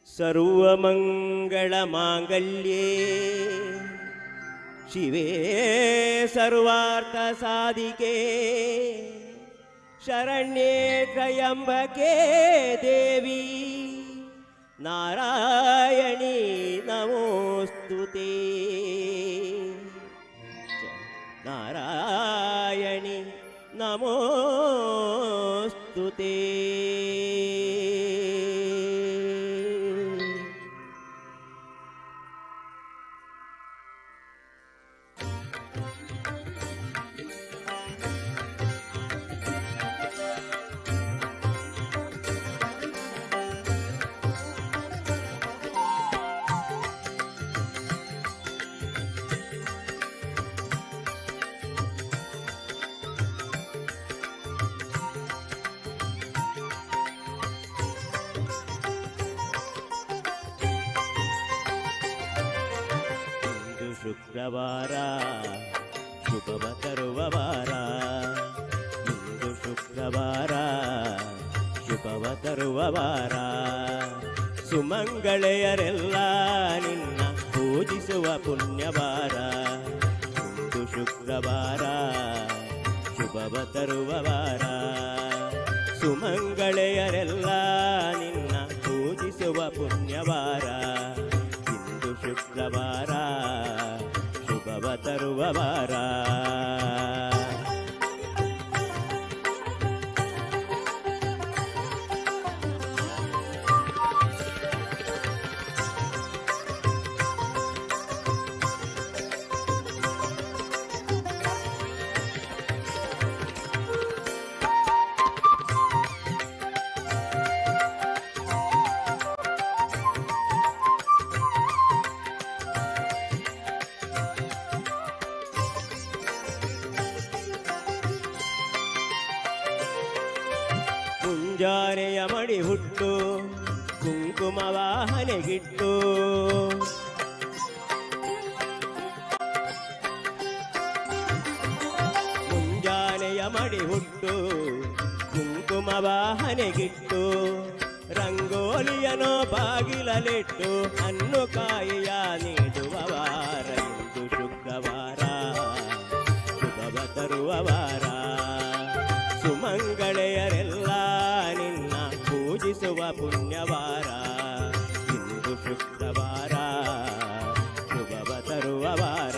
ಸರ್ವಮಂಗಳಮಾಂಗಲ್ಯೇ ಶಿವೇ ಸರ್ವಾರ್ಥಸಾಧಿಕೆ ಶರಣ್ಯೇ ತ್ರಯಂಬಕೆ ದೇವಿ ನಾರಾಯಣಿ ನಮೋಸ್ತುತೇ ನಾರಾಯಣಿ ನಮೋಸ್ತುತೇ. ಶುಕ್ರವಾರ ಶುಭವ ತರುವ ವಾರ, ಇಂದು ಶುಕ್ರವಾರ ಶುಭವ ತರುವ ವಾರ, ಸುಮಂಗಳೆಯರೆಲ್ಲ ನಿನ್ನ ಪೂಜಿಸುವ ಪುಣ್ಯವಾರ. ಇಂದು ಶುಕ್ರವಾರ ಶುಭವ ತರುವ ವಾರ, ಸುಮಂಗಳೆಯರೆಲ್ಲ ನಿನ್ನ ಪೂಜಿಸುವ ಪುಣ್ಯವಾರ. ಇಂದು ಶುಕ್ರವಾರ ಶುಭವ ತರುವ ವಾರ. ಮುಂಜಾನೆಯ ಮಡಿ ಹುಟ್ಟು ಕುಂಕುಮವ ಹಣೆಗಿಟ್ಟು, ಮುಂಜಾನೆಯ ಮಡಿ ಹುಟ್ಟು ಕುಂಕುಮವ ಹಣೆಗಿಟ್ಟು, ರಂಗೋಲಿಯನೋ ಬಾಗಿಲಲಿಟ್ಟು ಹಣ್ಣು ಕಾಯಿಯ ನೀಡುವ ವಾರ. ಇಂದು ಶುಕ್ರವಾರ ಶುಭವ ತರುವ ವಾರ, ಸುಮಂಗಳೆಯರೆಲ್ಲ ನಿನ್ನ ಪೂಜಿಸುವ ಪುಣ್ಯವಾರ. ಇಂದು ಶುಕ್ರವಾರ ಶುಭವ ತರುವ ವಾರ.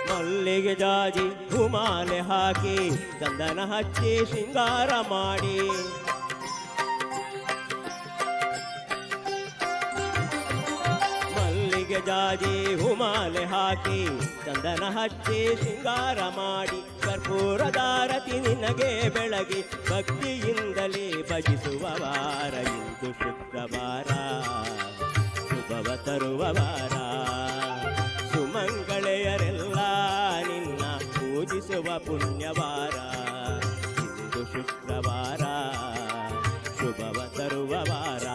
ಮಲ್ಲಿಗೆ ಜಾಜಿ ಹೂಮಾಲೆ ಹಾಕಿ ಚಂದನ ಹಚ್ಚಿ ಶೃಂಗಾರ ಮಾಡಿ, ಮಲ್ಲಿಗೆ ಜಾಜಿ ಹೂಮಾಲೆ ಹಾಕಿ ಚಂದನ ಹಚ್ಚಿ ಶೃಂಗಾರ ಮಾಡಿ, ಕರ್ಪೂರದಾರತಿ ನಿನಗೆ ಬೆಳಗಿ ಭಕ್ತಿಯಿಂದಲೇ ಭಜಿಸುವ ವಾರ. ಇಂದು ಶುಕ್ರವಾರ ಶುಭವ ತರುವ ವಾರ, ಸುಮಂಗಳೆಯರೆಲ್ಲ ನಿನ್ನ ಪೂಜಿಸುವ ಪುಣ್ಯವಾರ. ಇಂದು ಶುಕ್ರವಾರ ಶುಭವ ತರುವ ವಾರ.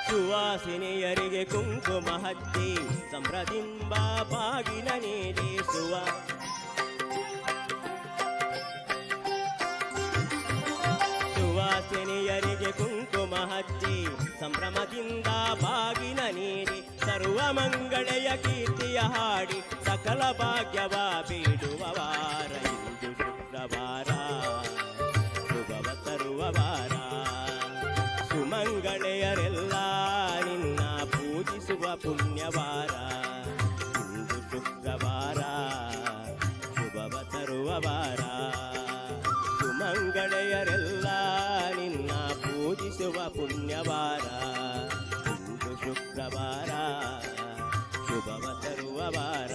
ಸುವಾಸಿನಿಯರಿಗೆ ಕುಂಕುಮ ಹಚ್ಚಿ ಸಂಭ್ರದಿಂದ ಬಾಗಿನ ನೀಡಿಸುವ, ಸುವಾಸಿನಿಯರಿಗೆ ಕುಂಕುಮ ಹಚ್ಚಿ ಸಂಭ್ರಮದಿಂದ ಬಾಗಿನ ನೀಡಿ, ಸರ್ವ ಮಂಗಳೆಯ ಕೀರ್ತಿಯ ಹಾಡಿ ಸಕಲ ಭಾಗ್ಯವ ಬೇಡುವ ವಾರ. ಇಂದು ಶುಕ್ರವಾರ ಶುಭವ ತರುವ ವಾರ, ಪುಣ್ಯವಾರ ಇಂದು ಶುಕ್ರವಾರ ಶುಭವ ತರುವ ವಾರ ಸುಮಂಗಳೆಯರೆಲ್ಲ ನಿನ್ನ ಪೂಜಿಸುವ ಪುಣ್ಯವಾರ ಇಂದು ಶುಕ್ರವಾರ ಶುಭವ ತರುವ ವಾರ